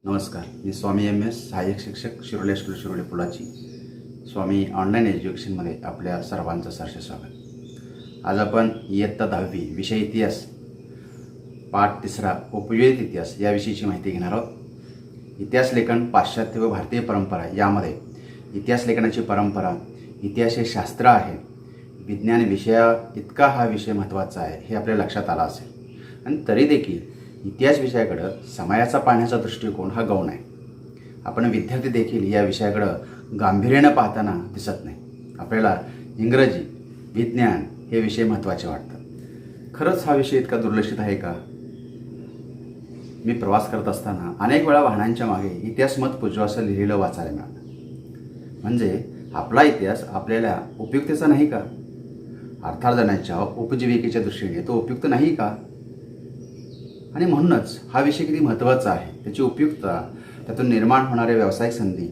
नमस्कार. मी स्वामी MS सहाय्यक शिक्षक शिरोळे स्कूल शिरोळे पुलाची स्वामी ऑनलाईन एज्युकेशनमध्ये आपल्या सर्वांचं सहर्ष स्वागत. आज आपण इयत्ता 10वी विषय इतिहास पाठ 3 उपयोजित इतिहास याविषयीची माहिती घेणार आहोत. इतिहास लेखन पाश्चात्य व भारतीय परंपरा यामध्ये इतिहास लेखनाची परंपरा, इतिहास हे शास्त्र आहे, विज्ञान विषया इतका हा विषय महत्त्वाचा आहे हे आपल्या लक्षात आला असेल. आणि तरी देखील इतिहास विषयाकडं समाजाचा पाहण्याचा दृष्टिकोन हा गौण आहे. आपण विद्यार्थी देखील या विषयाकडं गांभीर्यानं पाहताना दिसत नाही. आपल्याला इंग्रजी, विज्ञान हे विषय महत्त्वाचे वाटतात. खरंच हा विषय इतका दुर्लक्षित आहे का? मी प्रवास करत असताना अनेक वेळा वाहनांच्या मागे इतिहास मत पूजो असं लिहिलेलं वाचायला मिळालं. म्हणजे आपला इतिहास आपल्याला उपयुक्तेचा नाही का? अर्थार्जनाच्या उपजीविकेच्या दृष्टीने तो उपयुक्त नाही का? आणि म्हणूनच हा विषय किती महत्त्वाचा आहे, त्याची उपयुक्तता, त्यातून निर्माण होणाऱ्या व्यावसायिक संधी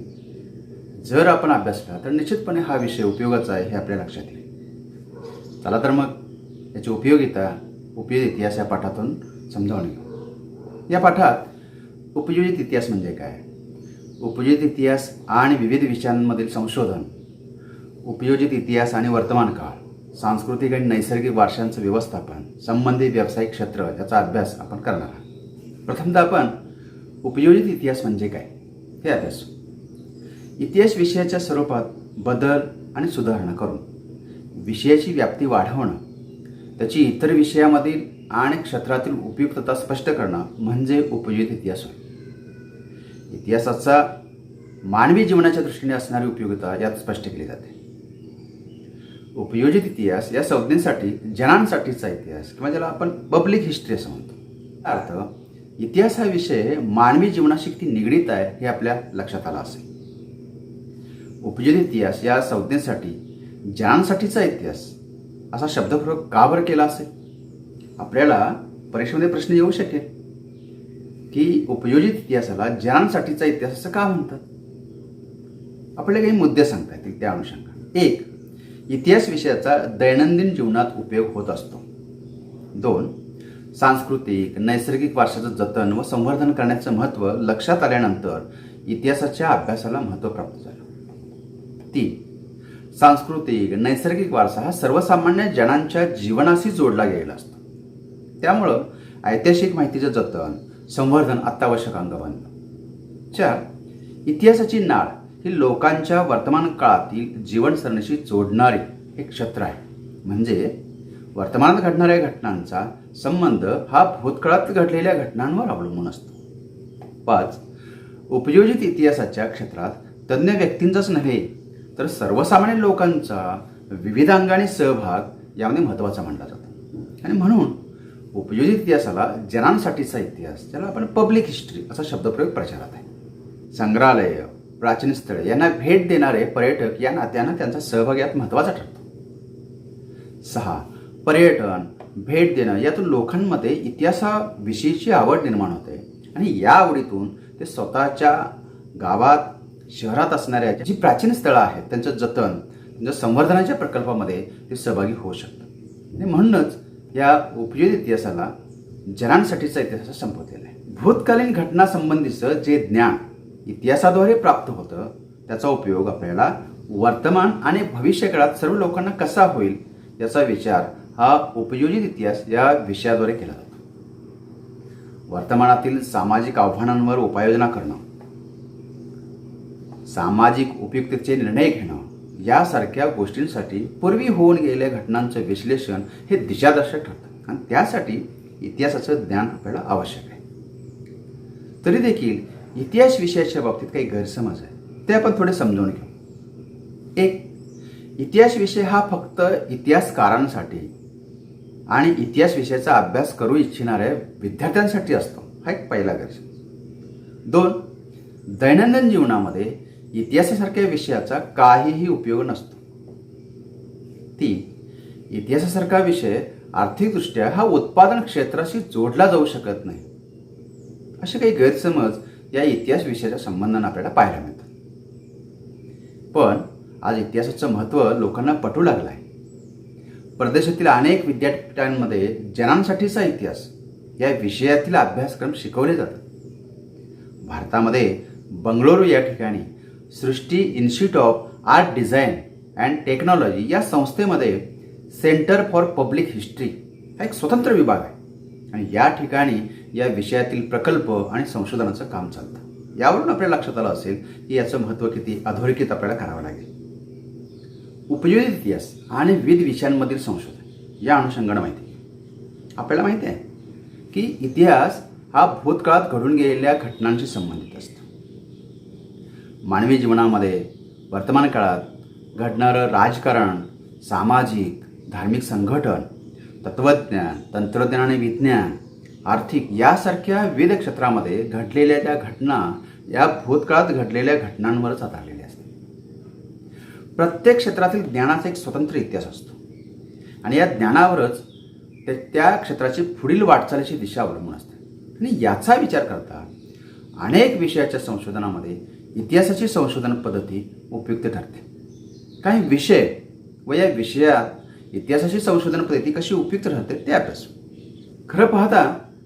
जर आपण अभ्यासला तर निश्चितपणे हा विषय उपयोगाचा आहे हे आपल्या लक्षात येईल. चला तर मग याची उपयोगिता उपयोजित इतिहास या पाठातून समजावून घेऊ. या पाठात उपयोजित इतिहास म्हणजे काय, उपयोजित इतिहास आणि विविध विषयांमधील संशोधन, उपयोजित इतिहास आणि वर्तमान काळ, सांस्कृतिक आणि नैसर्गिक वारशांचं व्यवस्थापन, संबंधित व्यावसायिक क्षेत्र याचा अभ्यास आपण करणार आहोत. प्रथमतः आपण उपयोजित इतिहास म्हणजे काय हे अभ्यासू. इतिहास विषयाच्या स्वरूपात बदल आणि सुधारणा करून विषयाची व्याप्ती वाढवणं, त्याची इतर विषयामधील आणि क्षेत्रातील उपयुक्तता स्पष्ट करणं म्हणजे उपयोजित इतिहास होय. इतिहासाचा मानवी जीवनाच्या दृष्टीने असणारी उपयोगिता यात स्पष्ट केली जाते. उपयोजित इतिहास या संज्ञेसाठी जनांसाठीचा इतिहास किंवा ज्याला आपण पब्लिक हिस्ट्री असं म्हणतो. अर्थ इतिहास हा विषय मानवी जीवनाशी किती निगडीत आहे हे आपल्या लक्षात आलं असेल. उपयोजित इतिहास या संज्ञेसाठी जनांसाठीचा इतिहास असा शब्दप्रयोग का बरं केला असेल? आपल्याला परीक्षेमध्ये प्रश्न येऊ शकेल की उपयोजित इतिहासाला जनांसाठीचा इतिहास असं का म्हणतात. आपल्याला काही मुद्दे सांगता येतील त्या अनुषंगाने. 1. इतिहास विषयाचा दैनंदिन जीवनात उपयोग होत असतो. 2. सांस्कृतिक नैसर्गिक वारशाचं जतन व संवर्धन करण्याचं महत्त्व लक्षात आल्यानंतर इतिहासाच्या अभ्यासाला महत्त्व प्राप्त झालं. 3. सांस्कृतिक नैसर्गिक वारसा हा सर्वसामान्य जनांच्या जीवनाशी जोडला गेलेला असतो. त्यामुळं ऐतिहासिक माहितीचं जतन संवर्धन अत्यावश्यक अंग बनलं. 4. इतिहासाची नाळ ही लोकांच्या वर्तमान काळातील जीवनसरणीशी जोडणारे एक क्षेत्र आहे. म्हणजे वर्तमानात घडणाऱ्या घटनांचा संबंध हा भूतकाळात घडलेल्या घटनांवर अवलंबून असतो. 5. उपयोजित इतिहासाच्या क्षेत्रात तज्ज्ञ व्यक्तींचाच नव्हे तर सर्वसामान्य लोकांचा विविध अंगाने सहभाग यामध्ये महत्त्वाचा मानला जातो. आणि म्हणून उपयोजित इतिहासाला जनांसाठीचा इतिहास, ज्याला आपण पब्लिक हिस्ट्री असा शब्दप्रयोग प्रचारात आहे. संग्रहालय, प्राचीन स्थळे यांना भेट देणारे पर्यटक या नात्यानं त्यांचा सहभाग यात महत्त्वाचा ठरतो. 6. पर्यटन, भेट देणं यातून लोकांमध्ये इतिहासाविषयीची आवड निर्माण होते आणि या आवडीतून ते स्वतःच्या गावात शहरात असणाऱ्या जी प्राचीन स्थळं आहेत त्यांचं जतन, त्यांच्या संवर्धनाच्या प्रकल्पामध्ये ते सहभागी होऊ शकतात. आणि म्हणूनच या उपयोजित इतिहासाला जनांसाठीचा इतिहास असं संबोधलेला आहे. भूतकालीन घटनासंबंधीचं जे ज्ञान इतिहासाद्वारे प्राप्त होतं त्याचा उपयोग आपल्याला वर्तमान आणि भविष्यकाळात सर्व लोकांना कसा होईल याचा विचार हा उपयोजित इतिहास या विषयाद्वारे केला जातो. वर्तमानातील सामाजिक आव्हानांवर उपाययोजना करणं, सामाजिक उपयुक्ततेचे निर्णय घेणं यासारख्या गोष्टींसाठी पूर्वी होऊन गेलेल्या घटनांचं विश्लेषण हे दिशादर्शक ठरतं आणि त्यासाठी इतिहासाचं ज्ञान आपल्याला आवश्यक आहे. तरी देखील इतिहास विषयाच्या बाबतीत काही गैरसमज आहे, ते आपण थोडे समजून घेऊ. 1. इतिहास विषय हा फक्त इतिहासकारांसाठी आणि इतिहास विषयाचा अभ्यास करू इच्छिणाऱ्या विद्यार्थ्यांसाठी असतो, हा एक पहिला गैरसमज. 2. दैनंदिन जीवनामध्ये इतिहासासारख्या विषयाचा काहीही उपयोग नसतो. 3. इतिहासासारखा विषय आर्थिकदृष्ट्या हा उत्पादन क्षेत्राशी जोडला जाऊ शकत नाही. असे काही गैरसमज या इतिहास विषयाच्या संबंधाने आपल्याला पाहायला मिळतात. पण आज इतिहासाचं महत्त्व लोकांना पटू लागलं आहे. परदेशातील अनेक विद्यापीठांमध्ये जनांसाठीचा इतिहास या विषयातील अभ्यासक्रम शिकवले जातात. भारतामध्ये बंगळुरू या ठिकाणी Srishti institute of art design and technology या संस्थेमध्ये सेंटर फॉर पब्लिक हिस्ट्री हा एक स्वतंत्र विभाग आहे आणि या ठिकाणी या विषयातील प्रकल्प आणि संशोधनाचं काम चालतं. यावरून आपल्या लक्षात आलं असेल की याचं महत्त्व किती अधोरेखित आपल्याला करावं लागेल. उपयोजित इतिहास आणि विविध विषयांमधील संशोधन या अनुषंगाने आपल्याला माहिती आहे की इतिहास हा भूतकाळात घडून गेलेल्या घटनांशी संबंधित असतो. मानवी जीवनामध्ये वर्तमान काळात घडणारं राजकारण, सामाजिक, धार्मिक संघटन, तत्त्वज्ञान, तंत्रज्ञान आणि विज्ञान, आर्थिक यासारख्या विविध क्षेत्रामध्ये घडलेल्या त्या घटना या भूतकाळात घडलेल्या घटनांवरच आधारलेल्या असतात. प्रत्येक क्षेत्रातील ज्ञानाचा एक स्वतंत्र इतिहास असतो आणि या ज्ञानावरच त्या क्षेत्राची पुढील वाटचालीची दिशा अवलंबून असते. आणि याचा विचार करता अनेक विषयाच्या संशोधनामध्ये इतिहासाची संशोधन पद्धती उपयुक्त ठरते. काही विषय व या विषयात इतिहासाची संशोधन पद्धती कशी उपयुक्त ठरते ते अभ्यासू. खरं पाहता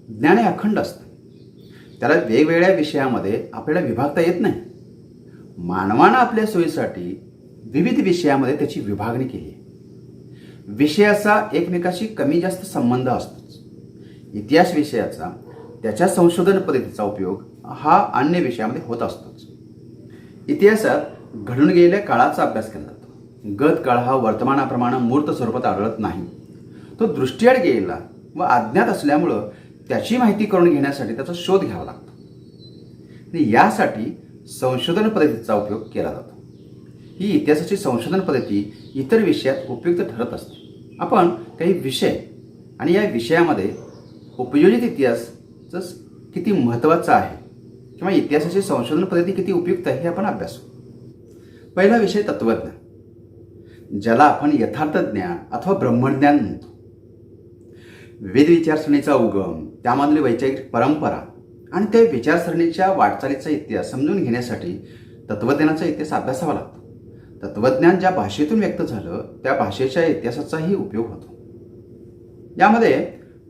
ज्ञान हे अखंड असतं. त्याला वेगवेगळ्या विषयामध्ये आपल्याला विभागता येत नाही. मानवानं आपल्या सोयीसाठी विविध विषयामध्ये त्याची विभागणी केली आहे. विषयाचा एकमेकाशी कमी जास्त संबंध असतोच. इतिहास विषयाचा त्याच्या संशोधन पद्धतीचा उपयोग हा अन्य विषयामध्ये होत असतोच. इतिहासात घडून गेलेल्या काळाचा अभ्यास केला जातो. गत काळ हा वर्तमानाप्रमाणे मूर्त स्वरूपात आढळत नाही. तो दृष्टीआड गेलेला व अज्ञात असल्यामुळं त्याची माहिती करून घेण्यासाठी त्याचा शोध घ्यावा लागतो आणि यासाठी संशोधन पद्धतीचा उपयोग केला जातो. ही इतिहासाची संशोधन पद्धती इतर विषयात उपयुक्त ठरत असते. आपण काही विषय आणि या विषयामध्ये उपयोजित इतिहास किती महत्त्वाचा आहे किंवा इतिहासाची संशोधन पद्धती किती उपयुक्त आहे हे आपण अभ्यासू. पहिला विषय तत्त्वज्ञान, ज्याला आपण यथार्थ ज्ञान अथवा ब्रह्मज्ञान म्हणतो. विविध विचारसरणीचा उगम, त्यामधली वैचारिक परंपरा आणि त्या विचारसरणीच्या वाटचालीचा इतिहास समजून घेण्यासाठी तत्त्वज्ञानाचा इतिहास अभ्यासावा लागतो. तत्त्वज्ञान ज्या भाषेतून व्यक्त झालं त्या भाषेच्या इतिहासाचाही उपयोग होतो. यामध्ये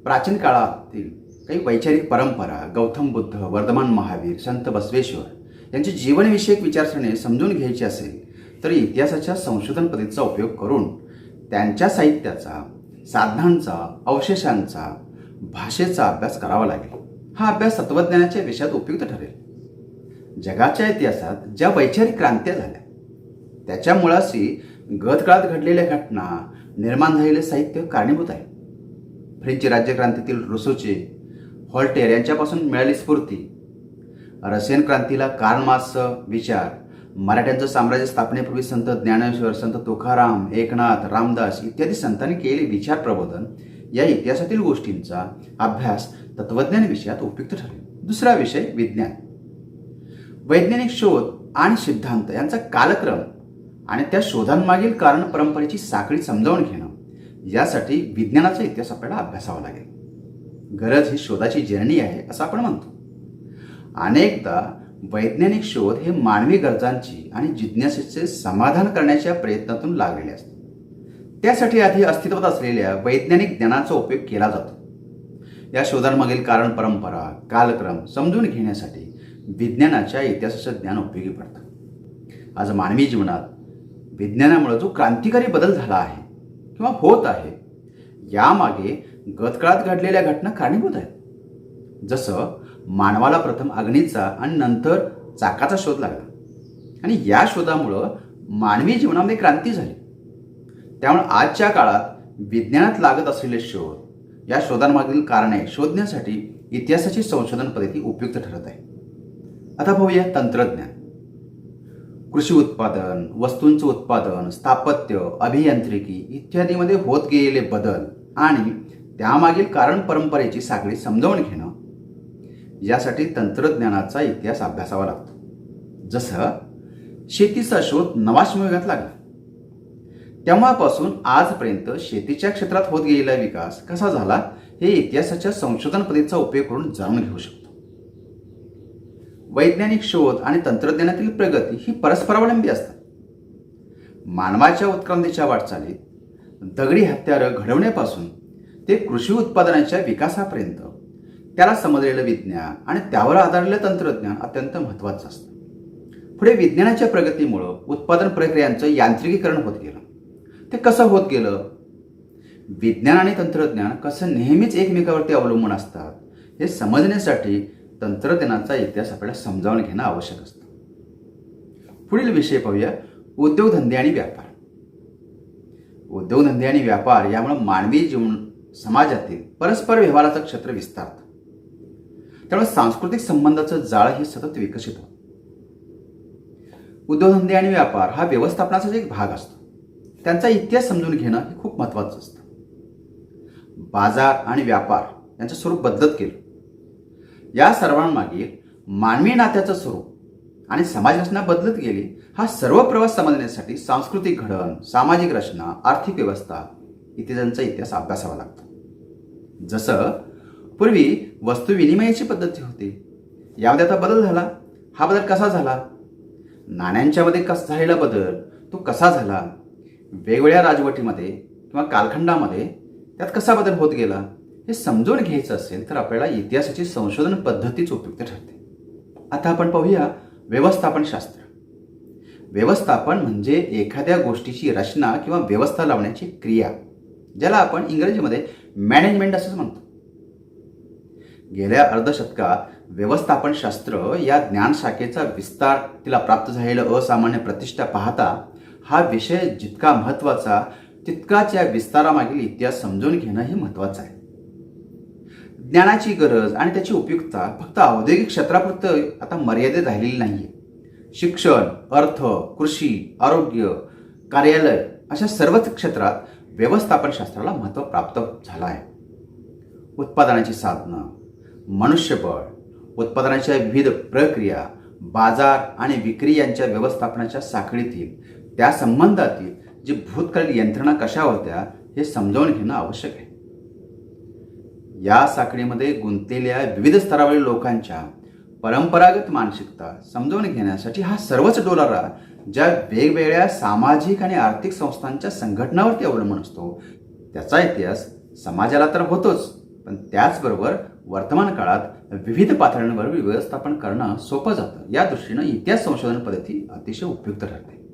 प्राचीन काळातील काही वैचारिक परंपरा, गौतम बुद्ध, वर्धमान महावीर, संत बसवेश्वर यांची जीवनविषयक विचारसरणी समजून घ्यायची असेल तर इतिहासाच्या संशोधन पद्धतीचा उपयोग करून त्यांच्या साहित्याचा, साधनांचा, अवशेषांचा, भाषेचा अभ्यास करावा लागेल. हा अभ्यास तत्त्वज्ञानाच्या विषयात उपयुक्त ठरेल. जगाच्या इतिहासात ज्या वैचारिक क्रांत्या झाल्या त्याच्या मुळाशी गतकाळात घडलेल्या घटना, निर्माण झालेले साहित्य कारणीभूत आहे. फ्रेंच राज्यक्रांतीतील रुसोचे, व्हॉल्टेअर यांच्यापासून मिळाली स्फूर्ती, रशियन क्रांतीला कार्ल मार्क्सचा विचार, मराठ्यांचं साम्राज्य स्थापनेपूर्वी संत ज्ञानेश्वर, संत तुकाराम, एकनाथ, रामदास इत्यादी संतांनी केलेले विचार प्रबोधन या इतिहासातील गोष्टींचा अभ्यास तत्त्वज्ञान विषयात उपयुक्त ठरेल. दुसरा विषय विज्ञान, वैज्ञानिक शोध आणि सिद्धांत यांचा कालक्रम आणि त्या शोधांमागील कारण परंपरेची साखळी समजावून घेणं यासाठी विज्ञानाचा इतिहास आपल्याला अभ्यासावा लागेल. गरज ही शोधाची जननी आहे असं आपण म्हणतो. अनेकदा वैज्ञानिक शोध हे मानवी गरजांची आणि जिज्ञासेचे समाधान करण्याच्या प्रयत्नातून लागलेले असते. त्यासाठी आधी अस्तित्वात असलेल्या वैज्ञानिक ज्ञानाचा उपयोग केला जातो. या शोधांमागील कारण परंपरा, कालक्रम समजून घेण्यासाठी विज्ञानाच्या इतिहासाचं ज्ञान उपयोगी पडतं. आज मानवी जीवनात विज्ञानामुळे जो क्रांतिकारी बदल झाला आहे किंवा होत आहे यामागे गतकाळात घडलेल्या घटना कारणीभूत आहेत. जसं मानवाला प्रथम अग्नीचा आणि नंतर चाकाचा शोध लागला आणि या शोधामुळं मानवी जीवनामध्ये क्रांती झाली. त्यामुळे आजच्या काळात विज्ञानात लागत असलेले शोध, या शोधांमागील कारणे शोधण्यासाठी इतिहासाची संशोधन पद्धती उपयुक्त ठरत आहे. आता पाहूया तंत्रज्ञान. कृषी उत्पादन, वस्तूंचं उत्पादन, स्थापत्य, अभियांत्रिकी इत्यादीमध्ये होत गेलेले बदल आणि त्यामागील कारण परंपरेची साखळी समजावून घेणं यासाठी तंत्रज्ञानाचा इतिहास अभ्यासावा लागतो. जसं शेतीचा शोध नवा श्मयुगात लागला तेव्हापासून आजपर्यंत शेतीच्या क्षेत्रात होत गेलेला विकास कसा झाला हे इतिहासाच्या संशोधन पद्धतीचा उपयोग करून जाणून घेऊ शकतो. वैज्ञानिक शोध आणि तंत्रज्ञानातील प्रगती ही परस्परावलंबी असतात. मानवाच्या उत्क्रांतीच्या वाटचालीत दगडी हत्यारं घडवण्यापासून ते कृषी उत्पादनाच्या विकासापर्यंत त्याला समजलेलं विज्ञान आणि त्यावर आधारलेलं तंत्रज्ञान अत्यंत महत्त्वाचं असतं. पुढे विज्ञानाच्या प्रगतीमुळं उत्पादन प्रक्रियांचं यांत्रिकीकरण होत गेलं. ते कसं होत गेलं? विज्ञान आणि तंत्रज्ञान कसं नेहमीच एकमेकावरती अवलंबून असतात हे समजण्यासाठी तंत्रज्ञानाचा इतिहास आपल्याला समजावून घेणं आवश्यक असतं. पुढील विषय पाहूया, उद्योगधंदे आणि व्यापार. उद्योगधंदे आणि व्यापार यामुळे मानवी जीवन समाजातील परस्पर व्यवहाराचं क्षेत्र विस्तारतं. त्यामुळे सांस्कृतिक संबंधाचं जाळ हे सतत विकसित होतं. उद्योगधंदे आणि व्यापार हा व्यवस्थापनाचाच एक भाग असतो. त्यांचा इतिहास समजून घेणं हे खूप महत्त्वाचं असतं. बाजार आणि व्यापार यांचं स्वरूप बदलत गेलं. या सर्वांमागील मानवी नात्याचं स्वरूप आणि समाज रचना बदलत गेली. हा सर्व प्रवास समजण्यासाठी सांस्कृतिक घडण, सामाजिक रचना, आर्थिक व्यवस्था इत्यादींचा इतिहास अभ्यासावा लागतो. जसं पूर्वी वस्तू विनिमयाची पद्धती होती, यामध्ये आता बदल झाला. हा बदल कसा झाला? नाण्यांच्या मध्ये कसा झालेला बदल तो कसा झाला? वेगवेगळ्या राजवटीमध्ये किंवा कालखंडामध्ये त्यात कसा बदल होत गेला हे समजून घ्यायचं असेल तर आपल्याला इतिहासाची संशोधन पद्धतीच उपयुक्त ठरते. आता आपण पाहूया व्यवस्थापन शास्त्र. व्यवस्थापन म्हणजे एखाद्या गोष्टीची रचना किंवा व्यवस्था लावण्याची क्रिया, ज्याला आपण इंग्रजीमध्ये मॅनेजमेंट असंच म्हणतो. गेल्या अर्धशतकात व्यवस्थापन शास्त्र या ज्ञानशाखेचा विस्तार, तिला प्राप्त झालेलं असामान्य प्रतिष्ठा पाहता हा विषय जितका महत्त्वाचा तितकाच या विस्तारामागील इतिहास समजून घेणंही महत्त्वाचं आहे. ज्ञानाची गरज आणि त्याची उपयुक्तता फक्त औद्योगिक क्षेत्रापुरतं आता मर्यादित राहिलेली नाहीये. शिक्षण, अर्थ, कृषी, आरोग्य, कार्यालय अशा सर्वच क्षेत्रात व्यवस्थापन शास्त्राला महत्त्व प्राप्त झालं आहे. उत्पादनाची साधनं, मनुष्यबळ, उत्पादनाच्या विविध प्रक्रिया, बाजार आणि विक्री यांच्या व्यवस्थापनाच्या साखळीतील त्या संबंधातील जी भूतकाळी यंत्रणा कशा होत्या हे समजावून घेणं आवश्यक आहे. या साखळीमध्ये गुंतलेल्या विविध स्तरावरील लोकांच्या परंपरागत मानसिकता समजावून घेण्यासाठी हा सर्वच डोलारा ज्या वेगवेगळ्या सामाजिक आणि आर्थिक संस्थांच्या संघटनावरती अवलंबून असतो त्याचा इतिहास समाजाला तर होतोच, पण त्याचबरोबर वर्तमान काळात विविध पातळ्यांवर व्यवस्थापन करणं सोपं जातं. या दृष्टीनं इतिहास संशोधन पद्धती अतिशय उपयुक्त ठरते.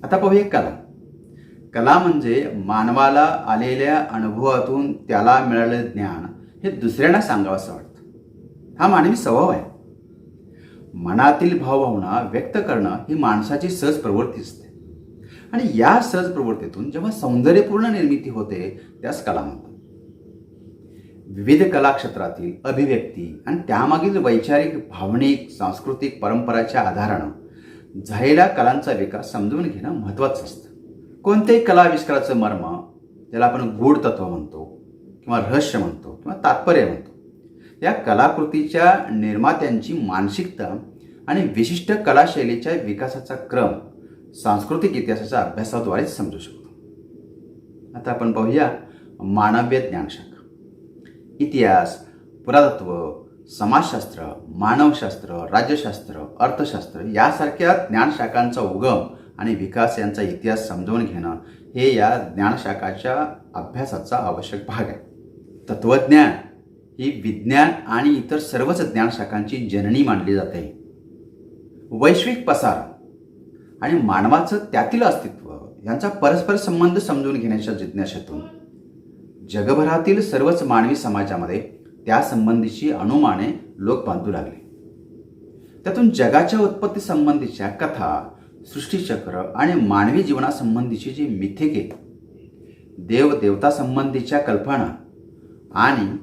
आता पाहूया कला. कला म्हणजे मानवाला आलेल्या अनुभवातून त्याला मिळालेलं ज्ञान हे दुसऱ्यांना सांगावंसं वाटतं. हा मानवी स्वभाव आहे. मनातील भावभावना व्यक्त करणं ही माणसाची सहज प्रवृत्ती असते आणि या सहज प्रवृत्तीतून जेव्हा सौंदर्यपूर्ण निर्मिती होते त्यास कला म्हणतात. विविध कला क्षेत्रातील अभिव्यक्ती आणि त्यामागील वैचारिक, भावनिक, सांस्कृतिक परंपराच्या आधारानं झालेल्या कलांचा विकास समजून घेणं महत्त्वाचं असतं. कोणत्याही कला आविष्काराचं मर्म, ज्याला आपण गूढ तत्व म्हणतो किंवा रहस्य म्हणतो किंवा तात्पर्य म्हणतो, या कलाकृतीच्या निर्मात्यांची मानसिकता आणि विशिष्ट कलाशैलीच्या विकासाचा क्रम सांस्कृतिक इतिहासाच्या अभ्यासाद्वारेच समजू शकतो. आता आपण पाहूया मानवीय ज्ञानशाखा. इतिहास, पुरातत्व, समाजशास्त्र, मानवशास्त्र, राज्यशास्त्र, अर्थशास्त्र यासारख्या ज्ञानशाखांचा उगम आणि विकास यांचा इतिहास समजून घेणं हे या ज्ञानशाखाच्या अभ्यासाचा आवश्यक भाग आहे. तत्वज्ञान ही विज्ञान आणि इतर सर्वच ज्ञानशाखांची जननी मानली जाते. वैश्विक पसार आणि मानवाचं त्यातील अस्तित्व यांचा परस्पर संबंध समजून घेण्याच्या जिज्ञासेतून जगभरातील सर्वच मानवी समाजामध्ये त्या संबंधीची अनुमाने लोक बांधू लागले. त्यातून जगाच्या उत्पत्ती संबंधीच्या कथा, सृष्टीचक्र आणि मानवी जीवनासंबंधीची जी मिथिके, देवदेवता संबंधीच्या कल्पना आणि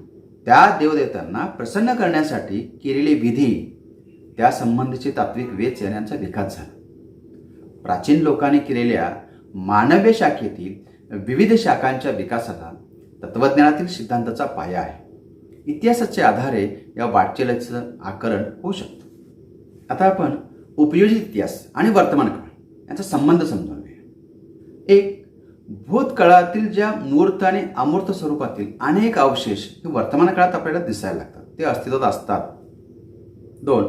त्या देवदेवतांना प्रसन्न करण्यासाठी केलेले विधी, त्या संबंधीचे तात्विक वेचन यांचा विकास झाला. प्राचीन लोकांनी केलेल्या मानवीय शाखेतील विविध शाखांच्या विकासाला तत्वज्ञानातील सिद्धांताचा पाया आहे. इतिहासाच्या आधारे या वाटचालीचं आकलन होऊ शकतं. आता आपण उपयोजित इतिहास आणि वर्तमान काळ यांचा संबंध समजून घेऊया. एक, भूतकाळातील ज्या मूर्त आणि अमूर्त स्वरूपातील अनेक अवशेष हे वर्तमान काळात आपल्याला दिसायला लागतात, ते अस्तित्वात असतात. दोन,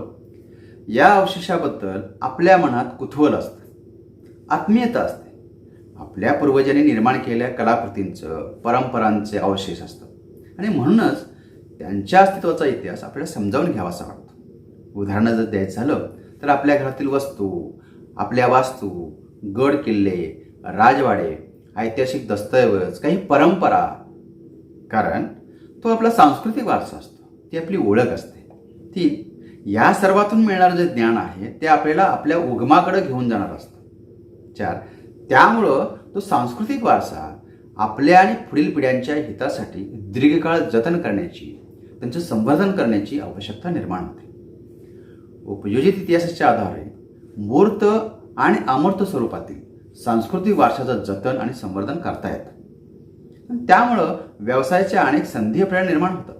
या अवशेषाबद्दल आपल्या मनात कुतूहल असतं, आत्मीयता असते. आपल्या पूर्वजांनी निर्माण केलेल्या कलाकृतींचं, परंपरांचे अवशेष असतात आणि म्हणूनच त्यांच्या अस्तित्वाचा इतिहास आपल्याला समजावून घ्यावासा वाटतो. उदाहरणं जर द्यायचं झालं तर आपल्या घरातील वस्तू, आपल्या वास्तू, गड किल्ले, राजवाडे, ऐतिहासिक दस्तऐवज, काही परंपरा, कारण तो आपला सांस्कृतिक वारसा असतो, ती आपली ओळख असते. ती या सर्वातून मिळणारं जे ज्ञान आहे ते आपल्याला आपल्या उगमाकडे घेऊन जाणार असतं. 4, त्यामुळं तो सांस्कृतिक वारसा आपल्या आणि पुढील पिढ्यांच्या हितासाठी दीर्घकाळ जतन करण्याची, त्यांचं संवर्धन करण्याची आवश्यकता निर्माण होते. उपयोजित इतिहासाच्या आधारे मूर्त आणि अमूर्त स्वरूपातील सांस्कृतिक वारशाचं जतन आणि संवर्धन करता येतं. त्यामुळं व्यवसायाच्या अनेक संधी आपल्याला निर्माण होतात.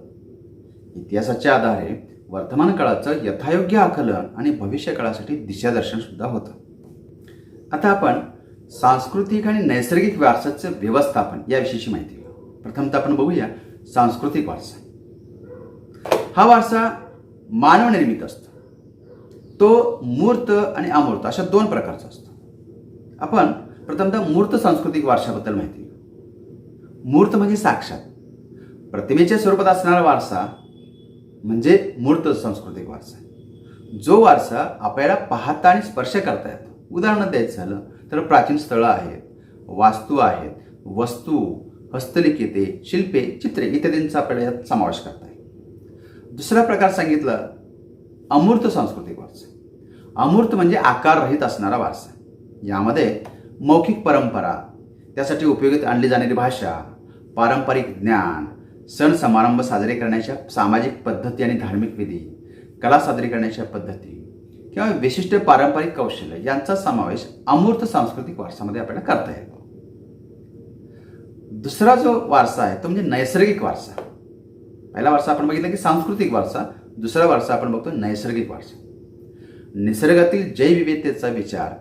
इतिहासाच्या आधारे वर्तमान काळाचं यथायोग्य आकलन आणि भविष्य काळासाठी दिशादर्शन सुद्धा होतं. आता आपण सांस्कृतिक आणि नैसर्गिक वारसाचं व्यवस्थापन याविषयीची माहिती घेऊ. प्रथमतः आपण बघूया सांस्कृतिक वारसा. हा वारसा मानवनिर्मित असतो. तो मूर्त आणि अमूर्त अशा 2 प्रकारचा असतो. आपण प्रथमतः मूर्त सांस्कृतिक वारशाबद्दल माहिती घेऊ. मूर्त म्हणजे साक्षात प्रतिमेच्या स्वरूपात असणारा वारसा म्हणजे मूर्त सांस्कृतिक वारसा. जो वारसा आपल्याला पाहता आणि स्पर्श करता येतो. उदाहरण द्यायचं झालं तर प्राचीन स्थळं आहेत, वास्तू आहेत, वस्तू, हस्तलिखिते, शिल्पे, चित्रे इत्यादींचा आपल्याला यात समावेश करता येईल. दुसरा प्रकार सांगितला अमूर्त सांस्कृतिक वारसा. अमूर्त म्हणजे आकाररहित असणारा वारसा. यामध्ये मौखिक परंपरा, त्यासाठी उपयोगात आणली जाणारी भाषा, पारंपरिक ज्ञान, सण समारंभ साजरे करण्याच्या सामाजिक पद्धती आणि धार्मिक विधी, कला साजरी करण्याच्या पद्धती किंवा विशिष्ट पारंपरिक कौशल्य यांचा समावेश अमूर्त सांस्कृतिक वारसामध्ये आपल्याला करता येतो. दुसरा जो वारसा आहे तो म्हणजे नैसर्गिक वारसा. पहिला वारसा आपण बघितला की सांस्कृतिक वारसा, दुसरा वारसा आपण बघतो नैसर्गिक वारसा. निसर्गातील जैवविविधतेचा विचार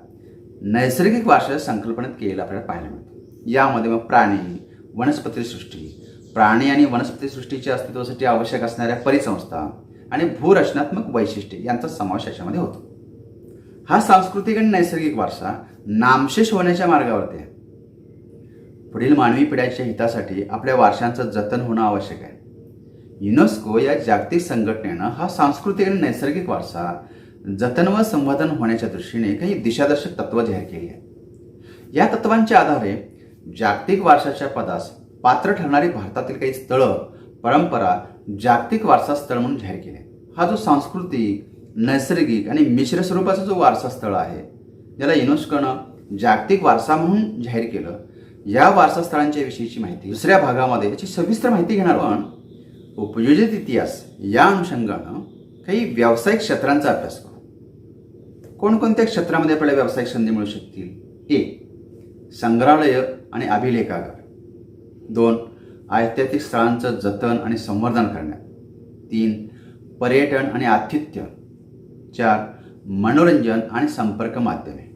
नैसर्गिक वारशाच्या संकल्पनेत केलेला आपल्याला पाहायला मिळतो. यामध्ये मग प्राणी, वनस्पती सृष्टी, प्राणी आणि वनस्पती सृष्टीच्या अस्तित्वासाठी आवश्यक असणाऱ्या परिसंस्था आणि भूरचनात्मक वैशिष्ट्ये यांचा समावेश याच्यामध्ये होतो. हा सांस्कृतिक आणि नैसर्गिक वारसा नामशेष होण्याच्या मार्गावरती आहे. पुढील मानवी पिढ्यांच्या हितासाठी आपल्या वारशांचं जतन होणं आवश्यक आहे. युनेस्को या जागतिक संघटनेनं हा सांस्कृतिक आणि नैसर्गिक वारसा जतन व संवर्धन होण्याच्या दृष्टीने काही दिशादर्शक तत्त्व जाहीर केली आहेत. या तत्वांच्या आधारे जागतिक वारशाच्या पदास पात्र ठरणारी भारतातील काही स्थळं, परंपरा जागतिक वारसा स्थळ म्हणून जाहीर केले. हा जो सांस्कृतिक, नैसर्गिक आणि मिश्र स्वरूपाचा जो वारसा स्थळ आहे, ज्याला युनेस्कोनं जागतिक वारसा म्हणून जाहीर केलं, या वारसा स्थळांच्या विषयीची माहिती दुसऱ्या भागामध्ये याची सविस्तर माहिती घेणार आहोत. उपयोजित इतिहास या अनुषंगानं काही व्यावसायिक क्षेत्रांचा अभ्यास करू. कोणकोणत्या क्षेत्रामध्ये आपल्याला व्यावसायिक संधी मिळू शकतील? 1. संग्रहालय आणि अभिलेखागार. 2. ऐतिहासिक स्थळांचं जतन आणि संवर्धन करण्यात. 3. पर्यटन आणि आतिथ्य. 4. मनोरंजन आणि संपर्क माध्यमे.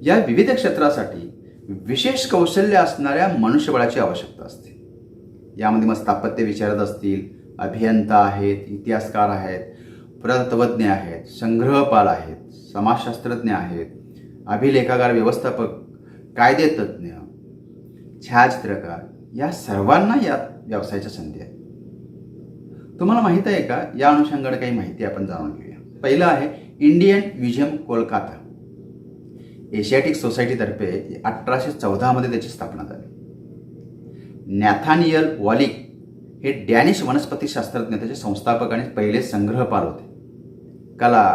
या विविध क्षेत्रासाठी विशेष कौशल्य असणाऱ्या मनुष्यबळाची आवश्यकता असते. यामध्ये मग स्थापत्य विशारद असतील, अभियंता आहेत, इतिहासकार आहेत, पुरातत्वज्ञ आहेत, संग्रहपाल आहेत, समाजशास्त्रज्ञ आहेत, अभिलेखागार, व्यवस्थापक, कायदेतज्ञ, छायाचित्रकार, या सर्वांना या व्यवसायाच्या संधी आहेत. तुम्हाला माहित आहे का? या अनुषंगाने काही माहिती आपण जाणून घेऊया. पहिलं आहे इंडियन म्युझियम कोलकाता. एशियाटिक सोसायटीतर्फे 1814 मध्ये त्याची स्थापना झाली. नॅथानियल वॉलिक हे डॅनिश वनस्पतीशास्त्रज्ञ, त्याचे संस्थापक आणि पहिले संग्रहपाल होते. कला,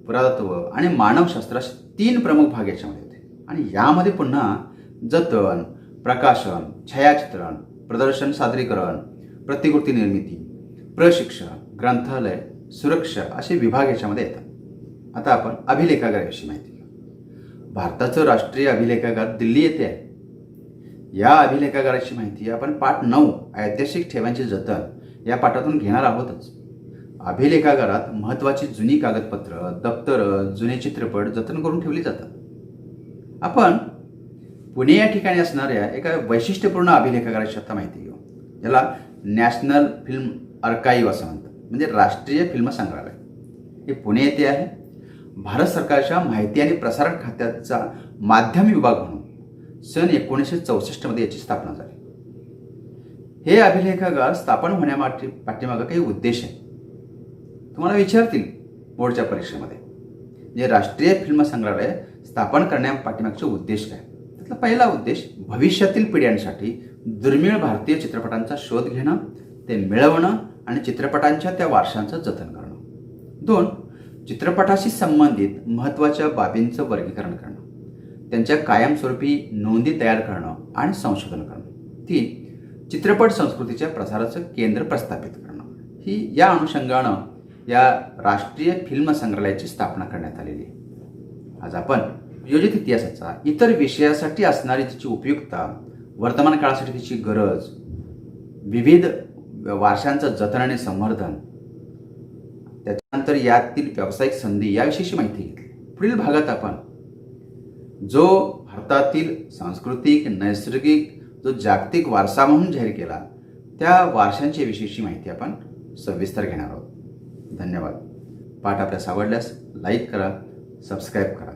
पुरातत्व आणि मानवशास्त्र असे 3 प्रमुख भाग याच्यामध्ये होते. आणि यामध्ये पुन्हा जतन, प्रकाशन, छायाचित्रण, प्रदर्शन, सादरीकरण, प्रतिकृती निर्मिती, प्रशिक्षण, ग्रंथालय, सुरक्षा असे विभाग याच्यामध्ये येतात. आता आपण अभिलेखागाराविषयी माहिती घेऊ. भारताचं राष्ट्रीय अभिलेखागार दिल्ली येथे आहे. या अभिलेखागाराची माहिती आपण पाठ 9 ऐतिहासिक ठेव्यांचे जतन या पाठातून घेणार आहोतच. अभिलेखागारात महत्त्वाची जुनी कागदपत्र, दप्तरं, जुने चित्रपट जतन करून ठेवली जातात. आपण पुणे या ठिकाणी असणाऱ्या एका वैशिष्ट्यपूर्ण अभिलेखागाराची आता माहिती घेऊ. याला नॅशनल फिल्म आर्काईव्ह असं म्हणतात, म्हणजे राष्ट्रीय फिल्म संग्रहालय. हे पुणे येथे आहे. भारत सरकारच्या माहिती आणि प्रसारण खात्याचा माध्यम विभाग म्हणून सन 1964 मध्ये याची स्थापना झाली. हे अभिलेखागार स्थापन पाठीमागं काही उद्देश आहे. तुम्हाला विचारतील बोर्डच्या परीक्षेमध्ये, जे राष्ट्रीय फिल्म संग्रहालय स्थापन करण्यापाठीमागचे उद्देश काय. त्यातला पहिला उद्देश भविष्यातील पिढ्यांसाठी दुर्मिळ भारतीय चित्रपटांचा शोध घेणं, ते मिळवणं आणि चित्रपटांच्या त्या वारशांचं जतन करणं. 2. चित्रपटाशी संबंधित महत्त्वाच्या बाबींचं वर्गीकरण करणं, त्यांच्या कायमस्वरूपी नोंदी तयार करणं आणि संशोधन करणं. 3. चित्रपट संस्कृतीच्या प्रसाराचं केंद्र प्रस्थापित करणं. ही या अनुषंगानं या राष्ट्रीय फिल्म संग्रहालयाची स्थापना करण्यात आलेली आहे. आज आपण योजित इतिहासाचा इतर विषयासाठी असणारी तिची उपयुक्ता, वर्तमान काळासाठी तिची गरज, विविध वारशांचं जतन आणि संवर्धन, त्याच्यानंतर यातील व्यावसायिक संधी याविषयीची माहिती घेतली. पुढील भागात आपण जो भारतातील सांस्कृतिक, नैसर्गिक, जो जागतिक वारसा म्हणून जाहीर केला, त्या वारशांच्या विषयीची माहिती आपण सविस्तर घेणार आहोत. धन्यवाद. पाठ आपल्यास आवडल्यास लाईक करा, सबस्क्राईब करा.